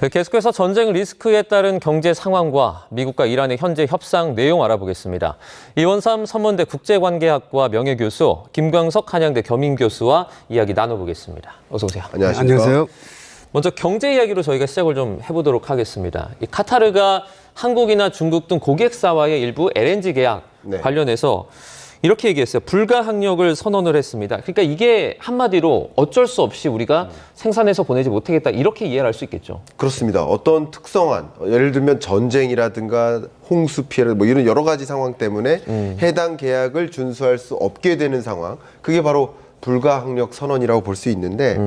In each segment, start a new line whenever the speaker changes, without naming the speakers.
네, 계속해서 전쟁 리스크에 따른 경제 상황과 미국과 이란의 현재 협상 내용 알아보겠습니다. 이원삼 서문대 국제관계학과 명예교수, 김광석 한양대 겸임교수와 이야기 나눠보겠습니다. 어서 오세요.
안녕하세요.
먼저 경제 이야기로 저희가 시작을 좀 해보도록 하겠습니다. 이 카타르가 한국이나 중국 등 고객사와의 일부 LNG 계약 관련해서 이렇게 얘기했어요. 불가항력을 선언을 했습니다. 그러니까 이게 한마디로 어쩔 수 없이 우리가 생산해서 보내지 못하겠다 이렇게 이해를 할 수 있겠죠.
그렇습니다. 어떤 특성한 예를 들면 전쟁이라든가 홍수 피해 뭐 이런 여러 가지 상황 때문에 해당 계약을 준수할 수 없게 되는 상황, 그게 바로 불가항력 선언이라고 볼 수 있는데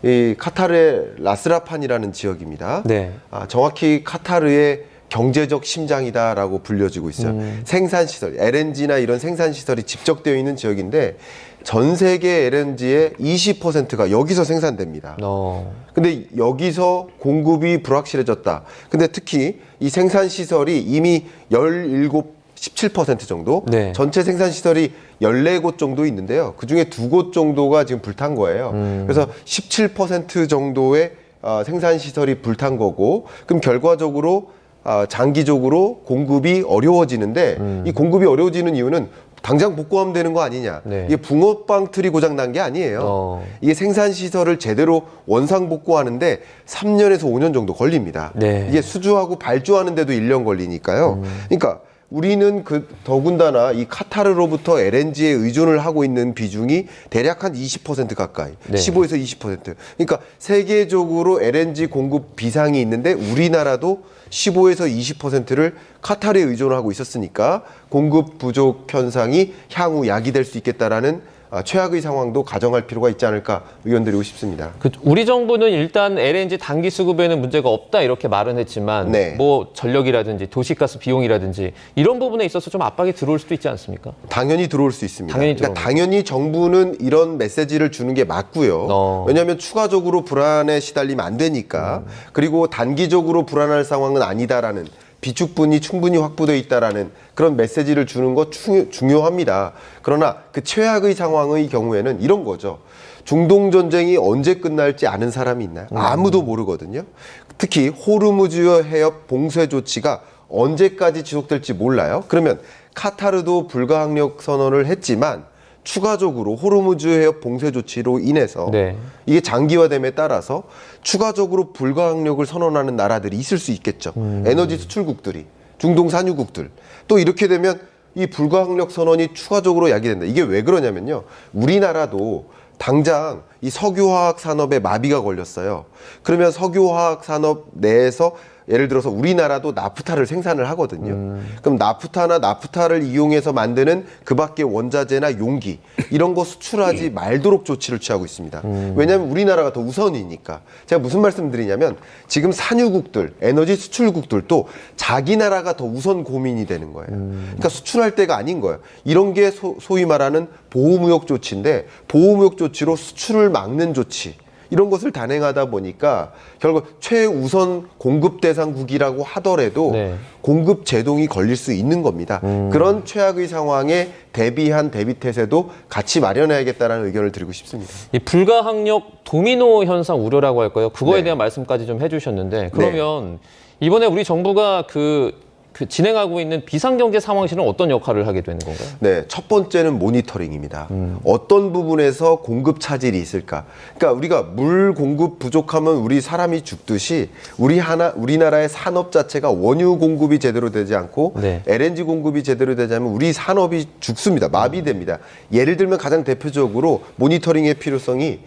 이 카타르의 라스라판이라는 지역입니다.
네.
정확히 카타르의 경제적 심장이다라고 불려지고 있어요. 생산시설, LNG나 이런 생산시설이 집적되어 있는 지역인데 전 세계 LNG의 20%가 여기서 생산됩니다. 근데 여기서 공급이 불확실해졌다. 근데 특히 이 생산시설이 이미 17% 정도, 전체 생산시설이 14곳 정도 있는데요. 그중에 2곳 정도가 지금 불탄 거예요. 그래서 17% 정도의 생산시설이 불탄 거고, 그럼 결과적으로 장기적으로 공급이 어려워지는데 이 공급이 어려워지는 이유는 당장 복구하면 되는 거 아니냐. 이게 붕어빵 틀이 고장 난 게 아니에요. 이게 생산시설을 제대로 원상 복구하는데 3년에서 5년 정도 걸립니다. 이게 수주하고 발주하는 데도 1년 걸리니까요. 그러니까 우리는 더군다나 이 카타르로부터 LNG에 의존을 하고 있는 비중이 대략 한 20% 가까이, 15에서 20%. 그러니까 세계적으로 LNG 공급 비상이 있는데 우리나라도 15에서 20%를 카타르에 의존하고 있었으니까 공급 부족 현상이 향후 야기될 수 있겠다라는 최악의 상황도 가정할 필요가 있지 않을까 의견드리고 싶습니다.
우리 정부는 일단 LNG 단기 수급에는 문제가 없다 이렇게 말은 했지만 뭐 전력이라든지 도시가스 비용이라든지 이런 부분에 있어서 좀 압박이 들어올 수도 있지 않습니까?
당연히 들어올 수 있습니다. 당연히 정부는 이런 메시지를 주는 게 맞고요. 왜냐하면 추가적으로 불안에 시달리면 안 되니까. 그리고 단기적으로 불안할 상황은 아니다라는, 비축분이 충분히 확보되어 있다라는 그런 메시지를 주는 거 중요합니다. 그러나 그 최악의 상황의 경우에는 이런 거죠. 중동 전쟁이 언제 끝날지 아는 사람이 있나요? 아무도 모르거든요. 특히 호르무즈 해협 봉쇄 조치가 언제까지 지속될지 몰라요. 그러면 카타르도 불가항력 선언을 했지만 추가적으로 호르무즈 해협 봉쇄 조치로 인해서 이게 장기화됨에 따라서 추가적으로 불가항력을 선언하는 나라들이 있을 수 있겠죠. 에너지 수출국들이, 중동 산유국들. 또 이렇게 되면 이 불가항력 선언이 추가적으로 야기된다. 이게 왜 그러냐면요. 우리나라도 당장 이 석유화학 산업에 마비가 걸렸어요. 그러면 석유화학 산업 내에서 예를 들어서 우리나라도 나프타를 생산을 하거든요. 그럼 나프타를 이용해서 만드는 그 밖의 원자재나 용기 이런 거 수출하지 말도록 조치를 취하고 있습니다. 왜냐하면 우리나라가 더 우선이니까. 제가 무슨 말씀드리냐면 지금 산유국들, 에너지 수출국들도 자기 나라가 더 우선 고민이 되는 거예요. 그러니까 수출할 때가 아닌 거예요. 이런 게 소위 말하는 보호무역 조치인데 보호무역 조치로 수출을 막는 조치. 이런 것을 단행하다 보니까 결국 최우선 공급 대상국이라고 하더라도 공급 제동이 걸릴 수 있는 겁니다. 그런 최악의 상황에 대비한 대비태세도 같이 마련해야겠다는 의견을 드리고 싶습니다.
이 불가항력 도미노 현상 우려라고 할까요? 그거에 대한 말씀까지 좀 해주셨는데 그러면 이번에 우리 정부가 그 진행하고 있는 비상경제 상황실은 어떤 역할을 하게 되는 건가요?
네, 첫 번째는 모니터링입니다. 어떤 부분에서 공급 차질이 있을까? 그러니까 우리가 물 공급 부족하면 우리 사람이 죽듯이 우리나라의 산업 자체가 원유 공급이 제대로 되지 않고 LNG 공급이 제대로 되지 않으면 우리 산업이 죽습니다. 마비됩니다. 예를 들면 가장 대표적으로 모니터링의 필요성이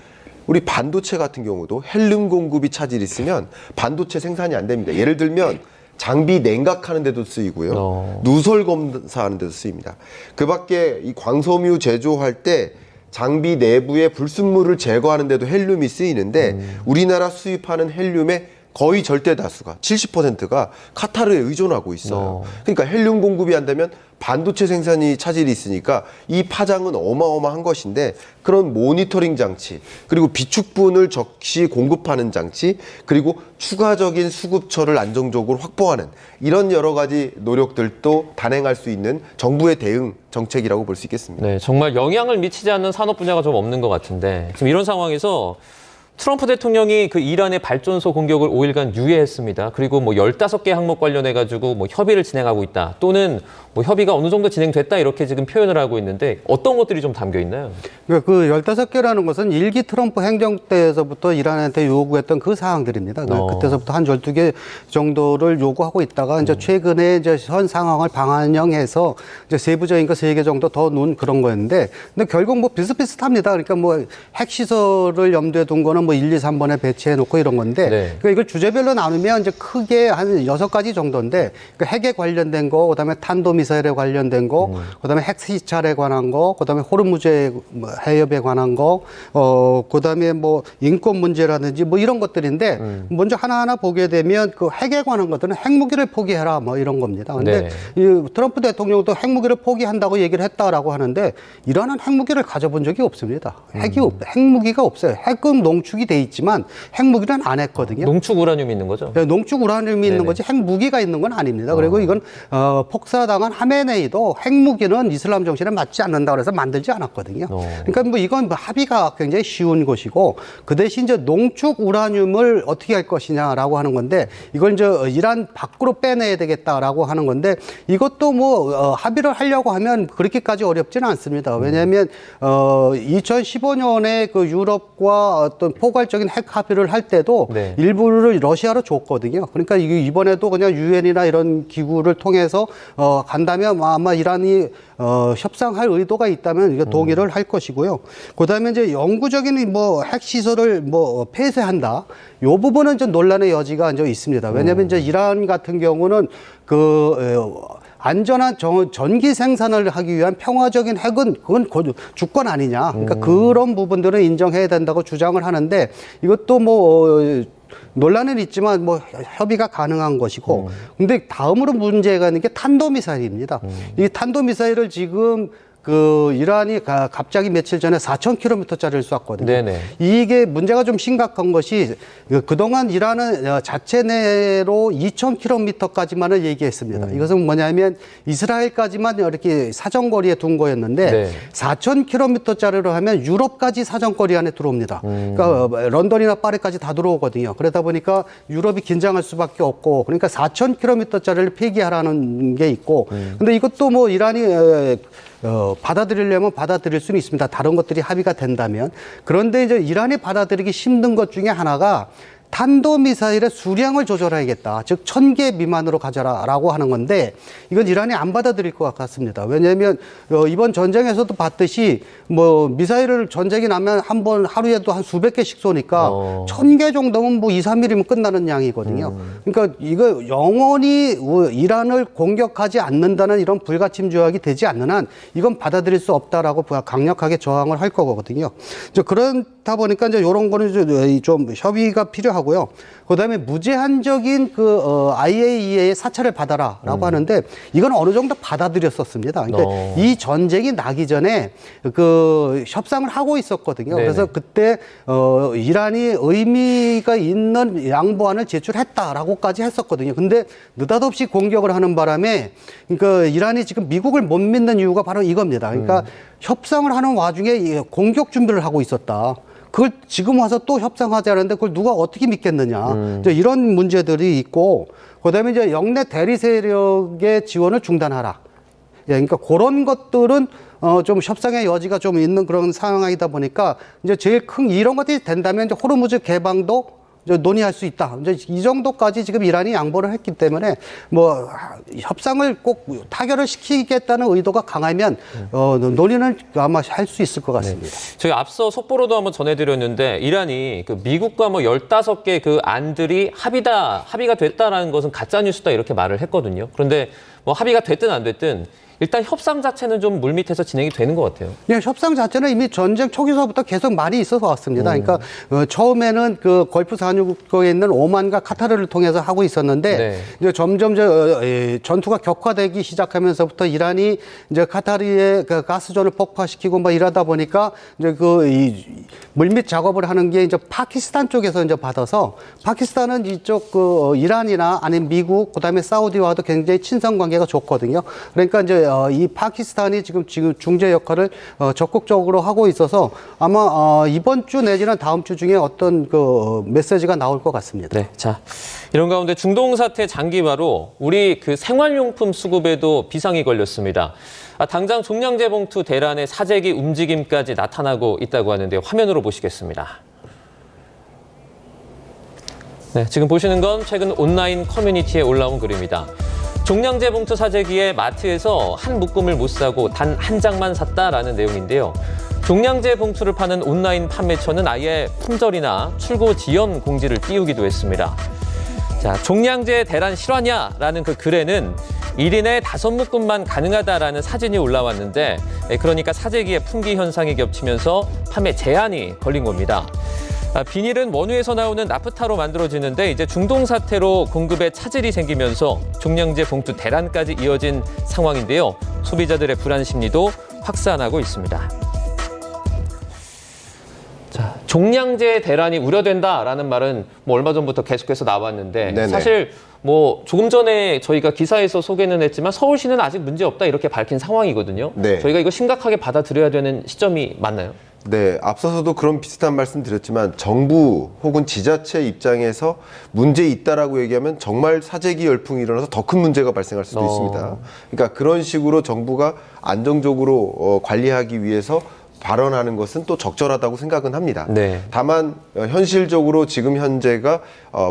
우리 반도체 같은 경우도 헬륨 공급이 차질이 있으면 반도체 생산이 안 됩니다. 예를 들면 장비 냉각하는 데도 쓰이고요. 누설 검사하는 데도 쓰입니다. 그 밖에 이 광섬유 제조할 때 장비 내부의 불순물을 제거하는 데도 헬륨이 쓰이는데 우리나라 수입하는 헬륨의 거의 절대 다수가 70%가 카타르에 의존하고 있어요. 그러니까 헬륨 공급이 안 되면 반도체 생산이 차질이 있으니까 이 파장은 어마어마한 것인데 그런 모니터링 장치, 그리고 비축분을 적시 공급하는 장치, 그리고 추가적인 수급처를 안정적으로 확보하는 이런 여러 가지 노력들도 단행할 수 있는 정부의 대응 정책이라고 볼 수 있겠습니다.
네, 정말 영향을 미치지 않는 산업 분야가 좀 없는 것 같은데 지금 이런 상황에서 트럼프 대통령이 그 이란의 발전소 공격을 5일간 유예했습니다. 그리고 뭐 15개 항목 관련해가지고 뭐 협의를 진행하고 있다. 또는 뭐 협의가 어느 정도 진행됐다. 이렇게 지금 표현을 하고 있는데 어떤 것들이 좀 담겨 있나요?
그 15개라는 것은 1기 트럼프 행정 때에서부터 이란한테 요구했던 그 사항들입니다. 그때서부터 한 12개 정도를 요구하고 있다가 이제 최근에 이제 현 상황을 방한형해서 이제 세부적인 거 3개 정도 더 놓은 그런 거였는데 근데 결국 뭐 비슷비슷합니다. 그러니까 뭐 핵시설을 염두에 둔 거는 뭐 1, 2, 3번에 배치해 놓고 이런 건데 그러니까 이걸 주제별로 나누면 이제 크게 한 6가지 정도인데 그러니까 핵에 관련된 거, 그다음에 탄도미사일에 관련된 거, 그다음에 핵시찰에 관한 거, 그다음에 호르무즈 해협에 관한 거, 그다음에 뭐 인권 문제라든지 뭐 이런 것들인데 먼저 하나하나 보게 되면 그 핵에 관한 것들은 핵무기를 포기해라 뭐 이런 겁니다. 근데 이 트럼프 대통령도 핵무기를 포기한다고 얘기를 했다라고 하는데 이란은 핵무기를 가져본 적이 없습니다. 핵무기가 없어요. 핵은 농축이 돼 있지만 핵무기는 안 했거든요.
농축 우라늄이 있는 거죠?
네, 농축 우라늄이 있는 거지 핵무기가 있는 건 아닙니다. 그리고 이건 폭사당한 하메네이도 핵무기는 이슬람 정신에 맞지 않는다 그래서 만들지 않았거든요. 그러니까 뭐 이건 뭐 합의가 굉장히 쉬운 것이고 그 대신 이제 농축 우라늄을 어떻게 할 것이냐라고 하는 건데 이걸 이제 이란 밖으로 빼내야 되겠다라고 하는 건데 이것도 뭐 합의를 하려고 하면 그렇게까지 어렵지는 않습니다. 왜냐하면 2015년에 그 유럽과 어떤 포괄적인 핵 합의를 할 때도 일부를 러시아로 줬거든요. 그러니까 이게 이번에도 그냥 유엔이나 이런 기구를 통해서 간다면 아마 이란이 협상할 의도가 있다면 이게 동의를 할 것이고요. 그다음에 이제 영구적인 뭐 핵시설을 뭐 폐쇄한다. 요 부분은 좀 논란의 여지가 이제 있습니다. 왜냐하면 이제 이란 같은 경우는 안전한 전기 생산을 하기 위한 평화적인 핵은 그건 주권 아니냐. 그러니까 그런 부분들은 인정해야 된다고 주장을 하는데 이것도 뭐 논란은 있지만 뭐 협의가 가능한 것이고 근데 다음으로 문제가 있는 게 탄도미사일입니다. 이 탄도미사일을 지금 그 이란이 갑자기 며칠 전에 4,000km짜리를 쐈거든요. 네네. 이게 문제가 좀 심각한 것이 그동안 이란은 자체 내로 2,000km까지만을 얘기했습니다. 이것은 뭐냐면 이스라엘까지만 이렇게 사정거리에 둔 거였는데 4,000km짜리로 하면 유럽까지 사정거리 안에 들어옵니다. 그러니까 런던이나 파리까지 다 들어오거든요. 그러다 보니까 유럽이 긴장할 수밖에 없고 그러니까 4,000km짜리를 폐기하라는 게 있고 근데 이것도 뭐 이란이 받아들이려면 받아들일 수는 있습니다. 다른 것들이 합의가 된다면. 그런데 이제 이란이 받아들이기 힘든 것 중에 하나가 탄도미사일의 수량을 조절해야겠다. 즉 1,000개 미만으로 가져라라고 하는 건데 이건 이란이 안 받아들일 것 같습니다. 왜냐하면 이번 전쟁에서도 봤듯이 뭐 미사일을 전쟁이 나면 한 번 하루에도 한 수백 개씩 쏘니까 1,000개 정도면 뭐 2, 3일이면 끝나는 양이거든요. 그러니까 이거 영원히 이란을 공격하지 않는다는 이런 불가침 조약이 되지 않는 한 이건 받아들일 수 없다라고 강력하게 저항을 할 거거든요. 그렇다 보니까 이제 이런 거는 좀 협의가 필요하고요. 그다음에 무제한적인 IAEA의 사찰을 받아라라고 하는데 이건 어느 정도 받아들였었습니다. 그러니까 이 전쟁이 나기 전에 그 협상을 하고 있었거든요. 그래서 그때 이란이 의미가 있는 양보안을 제출했다라고까지 했었거든요. 근데 느닷없이 공격을 하는 바람에 그러니까 이란이 지금 미국을 못 믿는 이유가 바로 이겁니다. 그러니까 협상을 하는 와중에 공격 준비를 하고 있었다. 그걸 지금 와서 또 협상하자는데 그걸 누가 어떻게 믿겠느냐. 이제 이런 문제들이 있고, 그다음에 이제 영내 대리 세력의 지원을 중단하라. 그러니까 그런 것들은 좀 협상의 여지가 좀 있는 그런 상황이다 보니까 이제 제일 큰 이런 것들이 된다면 이제 호르무즈 개방도 논의할 수 있다. 이제 이 정도까지 지금 이란이 양보를 했기 때문에 뭐 협상을 꼭 타결을 시키겠다는 의도가 강하면 논의는 아마 할 수 있을 것 같습니다.
저희 앞서 속보로도 한번 전해드렸는데 이란이 그 미국과 뭐 15개 그 안들이 합의가 됐다라는 것은 가짜 뉴스다 이렇게 말을 했거든요. 그런데 뭐 합의가 됐든 안 됐든 일단 협상 자체는 좀 물밑에서 진행이 되는 것 같아요.
네, 협상 자체는 이미 전쟁 초기서부터 계속 많이 있어서 왔습니다. 그러니까 처음에는 그 걸프 산유국에 있는 오만과 카타르를 통해서 하고 있었는데 이제 점점 전투가 격화되기 시작하면서부터 이란이 이제 카타르의 그 가스전을 폭파시키고 뭐 이러다 보니까 이제 이 물밑 작업을 하는 게 이제 파키스탄 쪽에서 이제 받아서 파키스탄은 이쪽 이란이나 아니면 미국 그다음에 사우디와도 굉장히 친선 관계가 좋거든요. 그러니까 이제 이 파키스탄이 지금 중재 역할을 적극적으로 하고 있어서 아마 이번 주 내지는 다음 주 중에 어떤 그 메시지가 나올 것 같습니다.
네, 자 이런 가운데 중동 사태 장기화로 우리 그 생활용품 수급에도 비상이 걸렸습니다. 당장 종량제 봉투 대란의 사재기 움직임까지 나타나고 있다고 하는데 화면으로 보시겠습니다. 네, 지금 보시는 건 최근 온라인 커뮤니티에 올라온 글입니다. 종량제 봉투 사재기에 마트에서 한 묶음을 못 사고 단 한 장만 샀다라는 내용인데요. 종량제 봉투를 파는 온라인 판매처는 아예 품절이나 출고 지연 공지를 띄우기도 했습니다. 자, 종량제 대란 실화냐라는 그 글에는 1인에 5묶음만 가능하다라는 사진이 올라왔는데 그러니까 사재기의 품귀 현상이 겹치면서 판매 제한이 걸린 겁니다. 비닐은 원유에서 나오는 나프타로 만들어지는데 이제 중동 사태로 공급에 차질이 생기면서 종량제 봉투 대란까지 이어진 상황인데요. 소비자들의 불안 심리도 확산하고 있습니다. 자, 종량제 대란이 우려된다라는 말은 뭐 얼마 전부터 계속해서 나왔는데
네네.
사실 뭐 조금 전에 저희가 기사에서 소개는 했지만 서울시는 아직 문제 없다 이렇게 밝힌 상황이거든요.
네.
저희가 이거 심각하게 받아들여야 되는 시점이 맞나요?
네, 앞서서도 그런 비슷한 말씀 드렸지만 정부 혹은 지자체 입장에서 문제 있다라고 얘기하면 정말 사재기 열풍이 일어나서 더 큰 문제가 발생할 수도 있습니다. 그러니까 그런 식으로 정부가 안정적으로 관리하기 위해서 발언하는 것은 또 적절하다고 생각은 합니다.
네.
다만 현실적으로 지금 현재가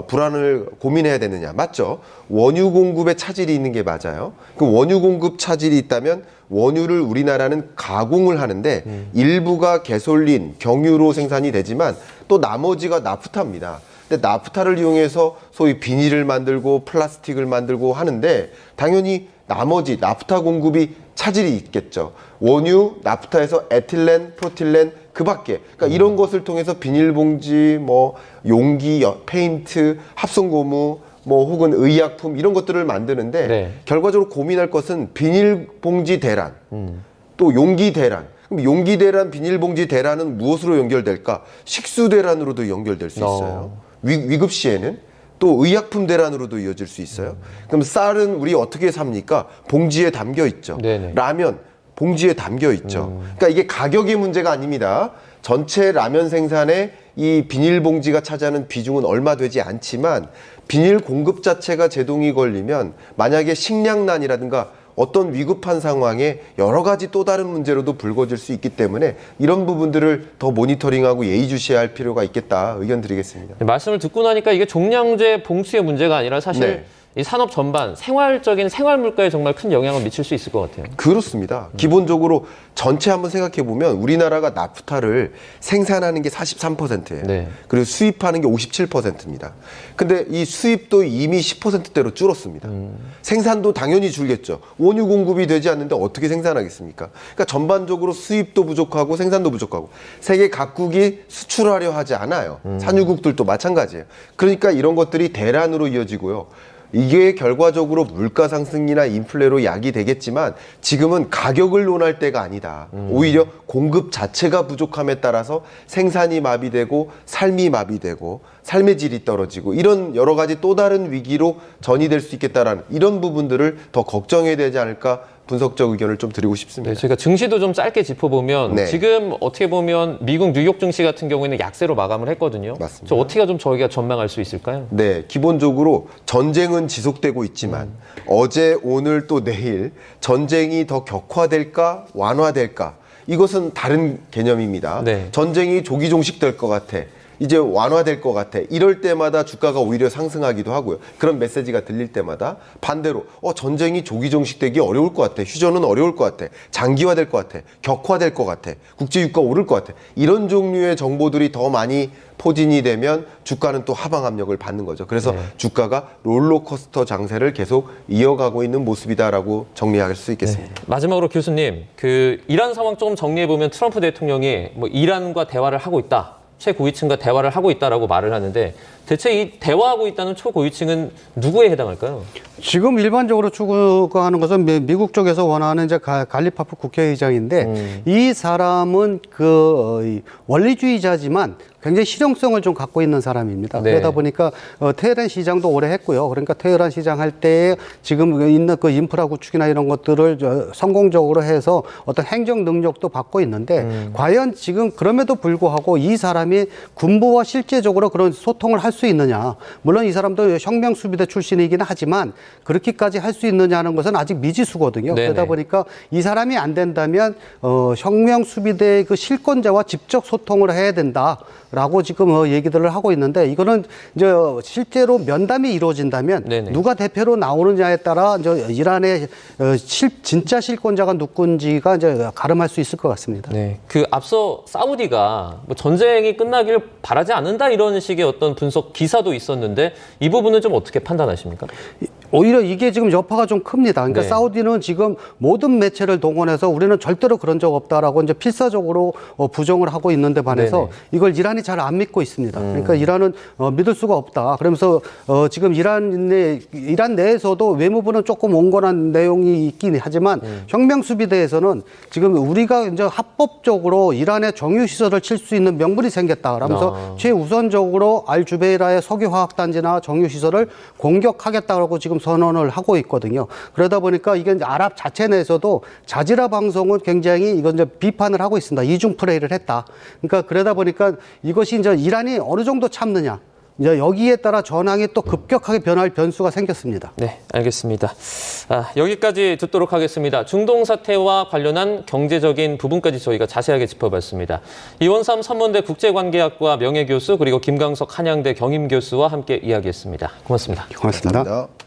불안을 고민해야 되느냐. 맞죠? 원유 공급에 차질이 있는 게 맞아요. 그 원유 공급 차질이 있다면 원유를 우리나라는 가공을 하는데 일부가 가솔린, 경유로 생산이 되지만 또 나머지가 나프타입니다. 근데 나프타를 이용해서 소위 비닐을 만들고 플라스틱을 만들고 하는데 당연히 나머지 나프타 공급이 차질이 있겠죠. 원유, 나프타에서 에틸렌, 프로틸렌 그 밖에. 그러니까 이런 것을 통해서 비닐봉지, 뭐 용기, 페인트, 합성고무, 뭐 혹은 의약품 이런 것들을 만드는데
네.
결과적으로 고민할 것은 비닐봉지 대란, 또 용기 대란. 그럼 용기 대란, 비닐봉지 대란은 무엇으로 연결될까? 식수 대란으로도 연결될 수 있어요. 위급 시에는 또 의약품 대란으로도 이어질 수 있어요. 그럼 쌀은 우리 어떻게 삽니까? 봉지에 담겨 있죠.
네네.
라면 봉지에 담겨 있죠. 그러니까 이게 가격의 문제가 아닙니다. 전체 라면 생산에 이 비닐봉지가 차지하는 비중은 얼마 되지 않지만 비닐 공급 자체가 제동이 걸리면 만약에 식량난이라든가 어떤 위급한 상황에 여러 가지 또 다른 문제로도 불거질 수 있기 때문에 이런 부분들을 더 모니터링하고 예의주시해야 할 필요가 있겠다 의견 드리겠습니다.
말씀을 듣고 나니까 이게 종량제 봉투의 문제가 아니라 사실
네.
이 산업 전반 생활적인 생활 물가에 정말 큰 영향을 미칠 수 있을 것 같아요.
그렇습니다. 기본적으로 전체 한번 생각해 보면 우리나라가 나프타를 생산하는 게 43%예요.
네.
그리고 수입하는 게 57%입니다. 근데 이 수입도 이미 10%대로 줄었습니다. 생산도 당연히 줄겠죠. 원유 공급이 되지 않는데 어떻게 생산하겠습니까? 그러니까 전반적으로 수입도 부족하고 생산도 부족하고 세계 각국이 수출하려 하지 않아요. 산유국들도 마찬가지예요. 그러니까 이런 것들이 대란으로 이어지고요. 이게 결과적으로 물가 상승이나 인플레로 약이 되겠지만 지금은 가격을 논할 때가 아니다. 오히려 공급 자체가 부족함에 따라서 생산이 마비되고 삶이 마비되고 삶의 질이 떨어지고 이런 여러 가지 또 다른 위기로 전이될 수 있겠다라는 이런 부분들을 더 걱정해야 되지 않을까 분석적 의견을 좀 드리고 싶습니다.
네, 저희가 증시도 좀 짧게 짚어보면
네.
지금 어떻게 보면 미국 뉴욕 증시 같은 경우에는 약세로 마감을 했거든요.
맞습니다.
저 어떻게 좀 저희가 전망할 수 있을까요?
네, 기본적으로 전쟁은 지속되고 있지만 어제, 오늘 또 내일 전쟁이 더 격화될까, 완화될까 이것은 다른 개념입니다.
네.
전쟁이 조기 종식될 것 같아. 이제 완화될 것 같아. 이럴 때마다 주가가 오히려 상승하기도 하고요. 그런 메시지가 들릴 때마다 반대로 전쟁이 조기 종식되기 어려울 것 같아. 휴전은 어려울 것 같아. 장기화될 것 같아. 격화될 것 같아. 국제유가 오를 것 같아. 이런 종류의 정보들이 더 많이 포진이 되면 주가는 또 하방 압력을 받는 거죠. 그래서
네.
주가가 롤러코스터 장세를 계속 이어가고 있는 모습이다라고 정리할 수 있겠습니다.
네. 마지막으로 교수님, 그 이란 상황 조금 정리해 보면 트럼프 대통령이 뭐 이란과 대화를 하고 있다. 최고위층과 대화를 하고 있다라고 말을 하는데 대체 이 대화하고 있다는 초고위층은 누구에 해당할까요?
지금 일반적으로 추구하는 것은 미국 쪽에서 원하는 이제 갈리파프 국회의장인데 이 사람은 이 원리주의자지만 굉장히 실용성을 좀 갖고 있는 사람입니다.
네.
그러다 보니까 테헤란 시장도 오래 했고요. 그러니까 테헤란 시장 할 때 지금 있는 그 인프라 구축이나 이런 것들을 성공적으로 해서 어떤 행정 능력도 받고 있는데 과연 지금 그럼에도 불구하고 이 사람이 군부와 실제적으로 그런 소통을 할 수 있느냐. 물론 이 사람도 혁명수비대 출신이긴 하지만 그렇게까지 할 수 있느냐는 것은 아직 미지수거든요.
네네.
그러다 보니까 이 사람이 안 된다면 혁명수비대의 그 실권자와 직접 소통을 해야 된다라고 지금 얘기들을 하고 있는데 이거는 이제 실제로 면담이 이루어진다면
네네.
누가 대표로 나오느냐에 따라 이제 이란의 진짜 실권자가 누군지가 이제 가름할 수 있을 것 같습니다.
네. 그 앞서 사우디가 뭐 전쟁이 끝나길 바라지 않는다 이런 식의 어떤 분석 기사도 있었는데 이 부분은 좀 어떻게 판단하십니까?
오히려 이게 지금 여파가 좀 큽니다. 그러니까
네.
사우디는 지금 모든 매체를 동원해서 우리는 절대로 그런 적 없다라고 이제 필사적으로 부정을 하고 있는데 반해서
네네.
이걸 이란이 잘 안 믿고 있습니다. 그러니까 이란은 믿을 수가 없다. 그러면서 지금 이란 내에서도 외무부는 조금 온건한 내용이 있긴 하지만 혁명수비대에서는 지금 우리가 이제 합법적으로 이란의 정유시설을 칠 수 있는 명분이 생겼다. 라면서 최우선적으로 알주베이라의 석유화학단지나 정유시설을 공격하겠다고 지금 선언을 하고 있거든요. 그러다 보니까 이게 이제 아랍 자체 내에서도 자지라 방송은 굉장히 이건 이제 비판을 하고 있습니다. 이중 플레이를 했다. 그러니까 그러다 보니까 이것이 이제 이란이 어느 정도 참느냐. 이제 여기에 따라 전황이 또 급격하게 변할 변수가 생겼습니다.
네, 알겠습니다. 여기까지 듣도록 하겠습니다. 중동 사태와 관련한 경제적인 부분까지 저희가 자세하게 짚어봤습니다. 이원삼 선문대 국제관계학과 명예교수 그리고 김강석 한양대 경임교수와 함께 이야기했습니다. 고맙습니다.
고맙습니다.
감사합니다.